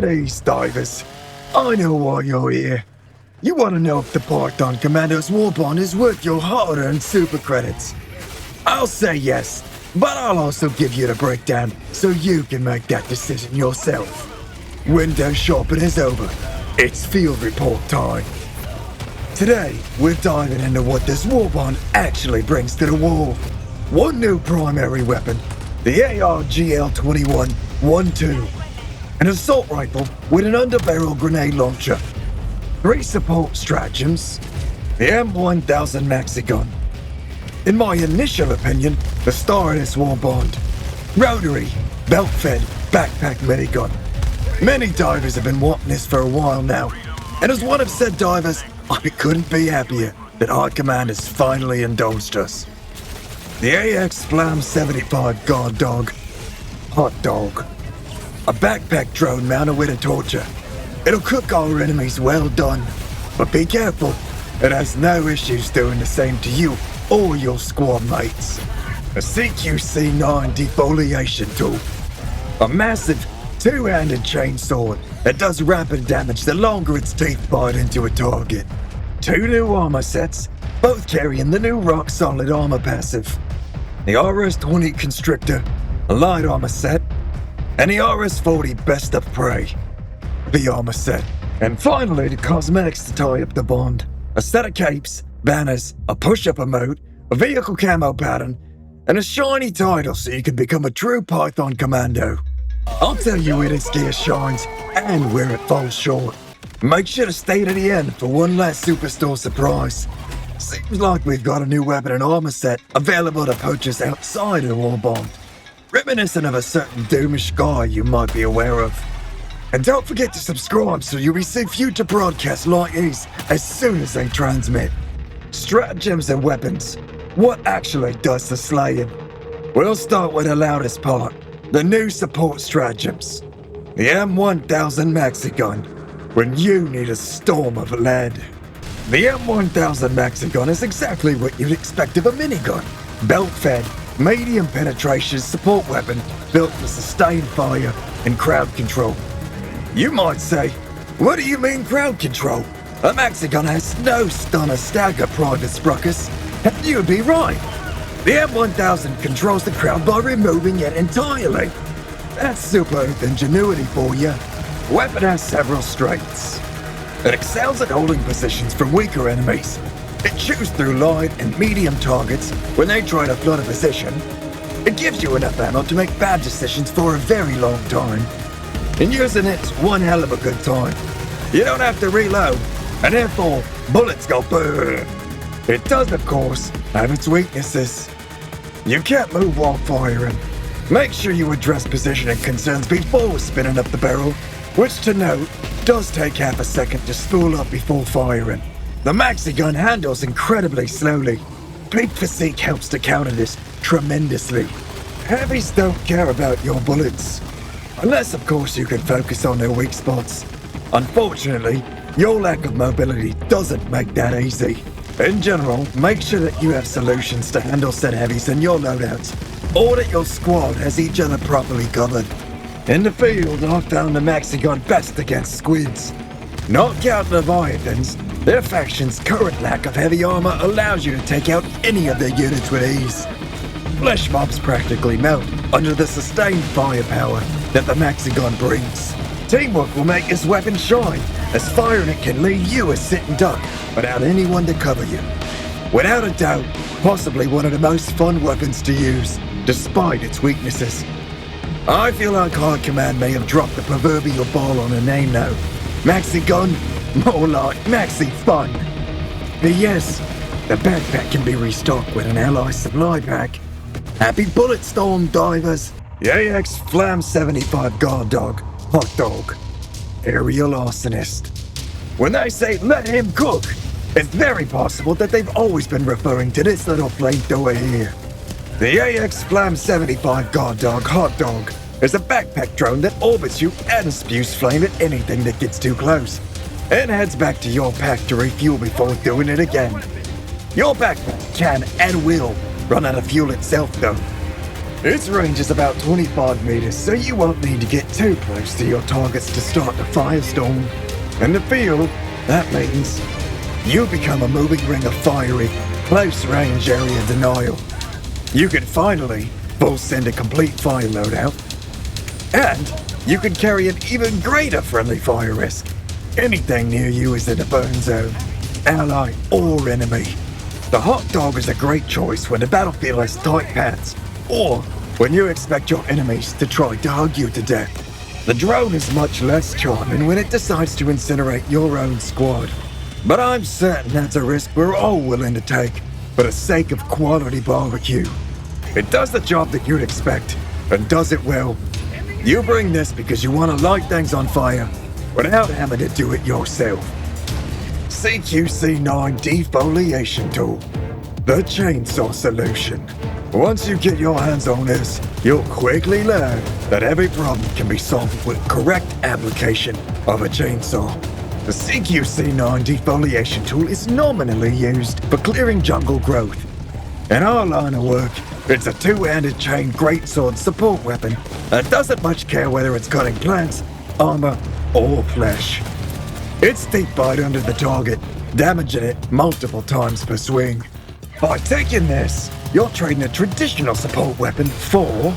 These divers, I know why you're here. You want to know if the Python Commandos Warbond is worth your hard-earned super credits. I'll say yes, but I'll also give you the breakdown so you can make that decision yourself. Window shopping is over. It's field report time. Today, we're diving into what this Warbond actually brings to the war. One new primary weapon, the ARGL-21-12. An assault rifle with an underbarrel grenade launcher. 3 support stratagems. The M1000 maxi gun. In my initial opinion, the star of this Warbond. Rotary, belt-fed, backpack minigun. Many divers have been wanting this for a while now, and as one of said divers, I couldn't be happier that our command has finally indulged us. The AX Flam 75 Guard Dog. Hot Dog. A backpack drone mounted with a torture. It'll cook our enemies well done, but be careful, it has no issues doing the same to you or your squad mates. A CQC-9 defoliation tool. A massive 2-handed chainsaw that does rapid damage the longer its teeth bite into a target. 2 new armor sets, both carrying the new rock-solid armor passive. The RS-20 Constrictor, a light armor set, and the RS-40 Best of Prey, the armor set. And finally, the cosmetics to tie up the bond. A set of capes, banners, a push-up emote, a vehicle camo pattern, and a shiny title so you can become a true Python Commando. I'll tell you where this gear shines and where it falls short. Make sure to stay to the end for one last Superstore surprise. Seems like we've got a new weapon and armor set available to purchase outside of Warbond, reminiscent of a certain doomish guy you might be aware of. And don't forget to subscribe so you receive future broadcasts like these as soon as they transmit. Stratagems and weapons. What actually does the slaying? We'll start with the loudest part, the new support stratagems. The M1000 maxi gun, when you need a storm of lead. The M1000 maxi gun is exactly what you'd expect of a minigun. Belt-fed, medium penetration support weapon built for sustained fire and crowd control. You might say, what do you mean crowd control? A maxi gun has no stun or stagger, Private Spruckus. And you'd be right. The M1000 controls the crowd by removing it entirely. That's super ingenuity for you. The weapon has several strengths. It excels at holding positions from weaker enemies. It chews through light and medium targets when they try to flood a position. It gives you enough ammo to make bad decisions for a very long time. And using it's one hell of a good time. You don't have to reload, and therefore, bullets go boom. It does, of course, have its weaknesses. You can't move while firing. Make sure you address positioning concerns before spinning up the barrel, which to note, does take half a second to spool up before firing. The maxi gun handles incredibly slowly. Peak physique helps to counter this tremendously. Heavies don't care about your bullets. Unless, of course, you can focus on their weak spots. Unfortunately, your lack of mobility doesn't make that easy. In general, make sure that you have solutions to handle said heavies in your loadouts, or that your squad has each other properly covered. In the field, I found the maxi gun best against squids. Not counting Leviathans, their faction's current lack of heavy armor allows you to take out any of their units with ease. Flesh mobs practically melt under the sustained firepower that the maxi gun brings. Teamwork will make this weapon shine, as firing it can leave you a sitting duck without anyone to cover you. Without a doubt, possibly one of the most fun weapons to use, despite its weaknesses. I feel like our command may have dropped the proverbial ball on a name now. Maxi gun, more like maxi fun. But yes, the backpack can be restocked with an ally supply pack. Happy bullet storm, divers. The AX Flam 75 Guard Dog, Hot Dog, Aerial Arsonist. When they say let him cook, it's very possible that they've always been referring to this little flamethrower here. The AX Flam 75 Guard Dog, Hot Dog is a backpack drone that orbits you and spews flame at anything that gets too close, and heads back to your pack to refuel before doing it again. Your backpack can and will run out of fuel itself though. Its range is about 25 meters, so you won't need to get too close to your targets to start the firestorm. In the field, that means you become a moving ring of fiery, close-range area denial. You can finally full send a complete fire loadout, and you can carry an even greater friendly fire risk. Anything near you is in a burn zone, ally or enemy. The hot dog is a great choice when the battlefield has tight paths, or when you expect your enemies to try to hug you to death. The drone is much less charming when it decides to incinerate your own squad. But I'm certain that's a risk we're all willing to take for the sake of quality barbecue. It does the job that you'd expect, and does it well. You bring this because you want to light things on fire without having to do it yourself. CQC9 Defoliation Tool, the chainsaw solution. Once you get your hands on this, you'll quickly learn that every problem can be solved with correct application of a chainsaw. The CQC9 defoliation tool is nominally used for clearing jungle growth. In our line of work, it's a two-handed chain greatsword support weapon that doesn't much care whether it's cutting plants, armor, or flesh. It's deep bite under the target, damaging it multiple times per swing. By taking this, you're trading a traditional support weapon for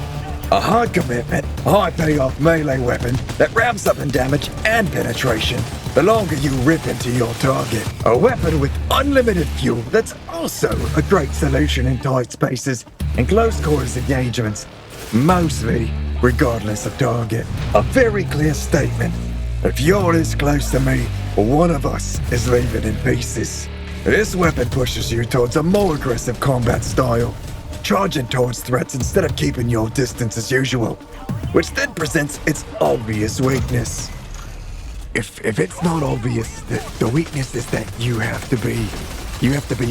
a high commitment, high payoff melee weapon that ramps up in damage and penetration the longer you rip into your target. A weapon with unlimited fuel that's also a great solution in tight spaces and close quarters engagements, mostly regardless of target. A very clear statement. If you're this close to me, one of us is leaving in pieces. This weapon pushes you towards a more aggressive combat style, charging towards threats instead of keeping your distance as usual, which then presents its obvious weakness. If it's not obvious, the weakness is that you have to be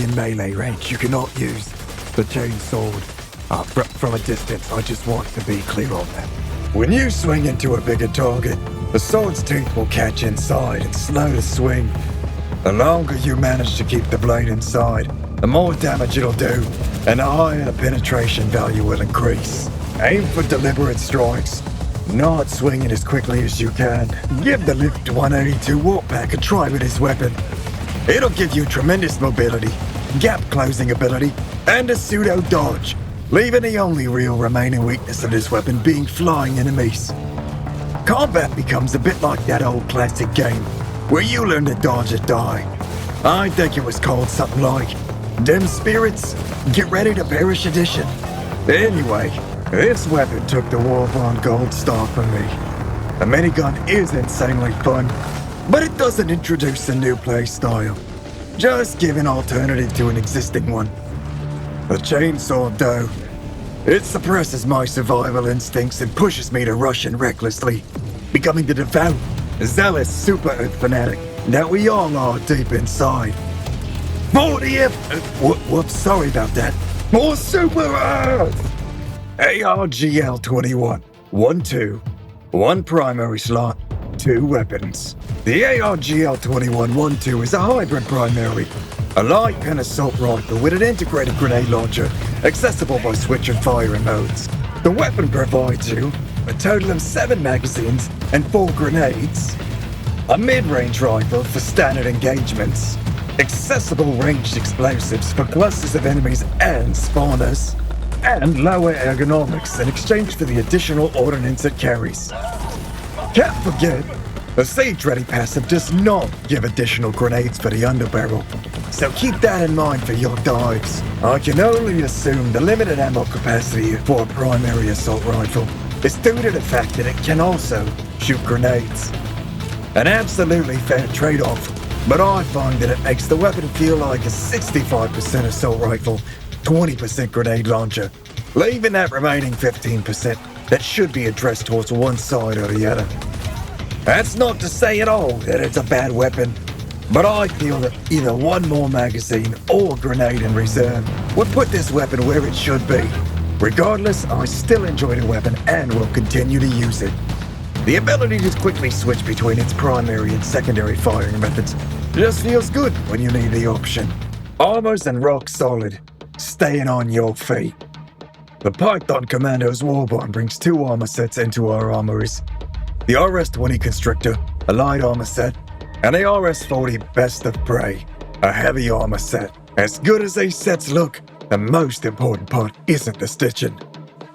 in melee range. You cannot use the chainsaw from a distance. I just want to be clear on that. When you swing into a bigger target, the sword's teeth will catch inside and slow the swing. The longer you manage to keep the blade inside, the more damage it'll do, and the higher the penetration value will increase. Aim for deliberate strikes, not swinging as quickly as you can. Give the Lift 182 Warpack a try with his weapon. It'll give you tremendous mobility, gap closing ability, and a pseudo dodge, leaving the only real remaining weakness of this weapon being flying enemies. Combat becomes a bit like that old classic game where you learn to dodge or die. I think it was called something like Dim Spirits, Get Ready to Perish Edition. Anyway, this weapon took the Warbond gold star from me. The minigun is insanely fun, but it doesn't introduce a new play style, just give an alternative to an existing one. The chainsaw, though, it suppresses my survival instincts and pushes me to rush in recklessly, becoming the devout, zealous super Earth fanatic that we all are deep inside. For the whoops, sorry about that. For Super Earth! ARGL-21, 1-2, 1 primary slot, 2 weapons. The ARGL-21 1-2 is a hybrid primary, a light and assault rifle with an integrated grenade launcher, accessible by switching firing modes. The weapon provides you a total of 7 magazines and 4 grenades, a mid-range rifle for standard engagements, accessible ranged explosives for clusters of enemies and spawners, and lower ergonomics in exchange for the additional ordnance it carries. Can't forget, the Siege Ready passive does not give additional grenades for the underbarrel, so keep that in mind for your dives. I can only assume the limited ammo capacity for a primary assault rifle is due to the fact that it can also shoot grenades. An absolutely fair trade-off, but I find that it makes the weapon feel like a 65% assault rifle, 20% grenade launcher, leaving that remaining 15% that should be addressed towards one side or the other. That's not to say at all that it's a bad weapon, but I feel that either one more magazine or grenade in reserve would put this weapon where it should be. Regardless, I still enjoy the weapon and will continue to use it. The ability to quickly switch between its primary and secondary firing methods just feels good when you need the option. Almost and rock solid, staying on your feet. The Python Commandos Warbond brings 2 armor sets into our armories. The RS-20 Constrictor, a light armor set, and the RS-40 Best of Prey, a heavy armor set. As good as these sets look, the most important part isn't the stitching.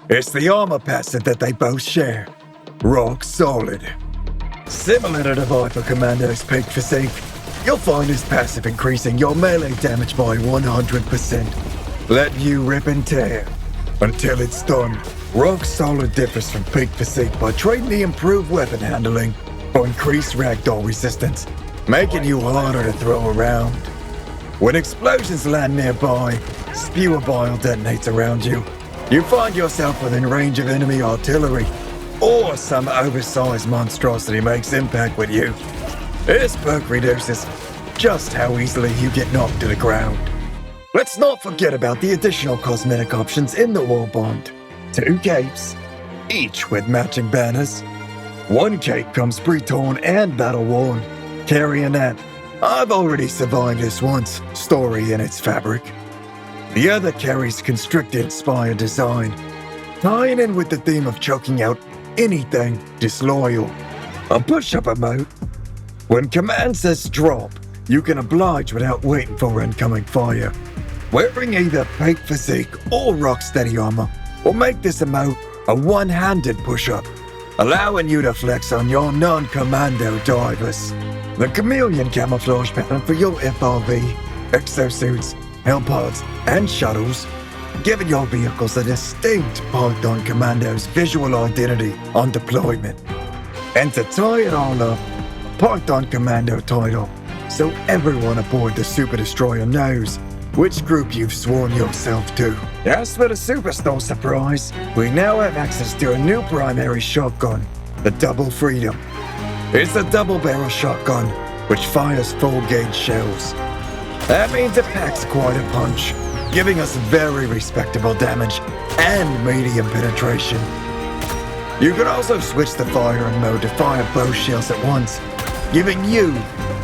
It's the armor passive that they both share. Rock solid. Similar to the Viper Commando's peak physique, you'll find this passive increasing your melee damage by 100%, letting you rip and tear until it's done. Rock Solid differs from peak physique by trading the improved weapon handling for increased ragdoll resistance, making you harder to throw around. When explosions land nearby, spewer bile detonates around you. You find yourself within range of enemy artillery, or some oversized monstrosity makes impact with you. This perk reduces just how easily you get knocked to the ground. Let's not forget about the additional cosmetic options in the Warbond. 2 capes, each with matching banners. 1 cape comes pre-torn and battle-worn. Carrying that, I've already survived this once, story in its fabric. The other carries constrictor-inspired design, tying in with the theme of choking out anything disloyal. A push-up emote. When command says drop, you can oblige without waiting for incoming fire. Wearing either peak physique or rock-steady armor will make this emote a one-handed push-up, allowing you to flex on your non-commando divers. The chameleon camouflage pattern for your FRV, exosuits, hellpods, and shuttles, giving your vehicles a distinct Python Commandos visual identity on deployment. And to tie it all up, Python Commando title, so everyone aboard the Super Destroyer knows which group you've sworn yourself to. As for the Superstore surprise, we now have access to a new primary shotgun, the Double Freedom. It's a double-barrel shotgun, which fires full-gauge shells. That means it packs quite a punch, giving us very respectable damage and medium penetration. You can also switch the firing mode to fire both shells at once, giving you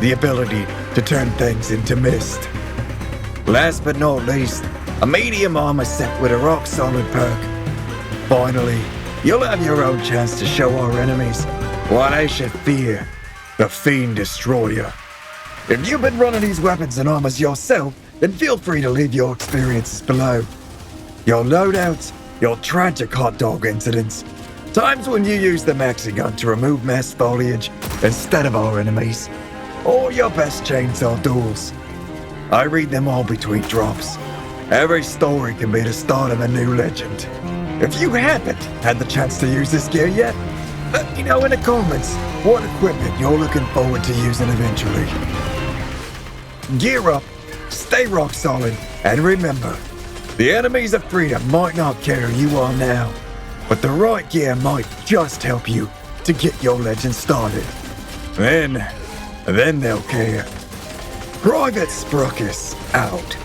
the ability to turn things into mist. Last but not least, a medium armor set with a rock-solid perk. Finally, you'll have your own chance to show our enemies why they should fear the Fiend Destroyer. If you've been running these weapons and armors yourself, then feel free to leave your experiences below. Your loadouts, your tragic hot dog incidents, times when you use the maxi gun to remove mass foliage instead of our enemies, or your best chainsaw duels. I read them all between drops. Every story can be the start of a new legend. If you haven't had the chance to use this gear yet, let me know in the comments what equipment you're looking forward to using eventually. Gear up, stay rock solid, and remember, the enemies of freedom might not care who you are now, but the right gear might just help you to get your legend started. Then they'll care. Private Spruckus out.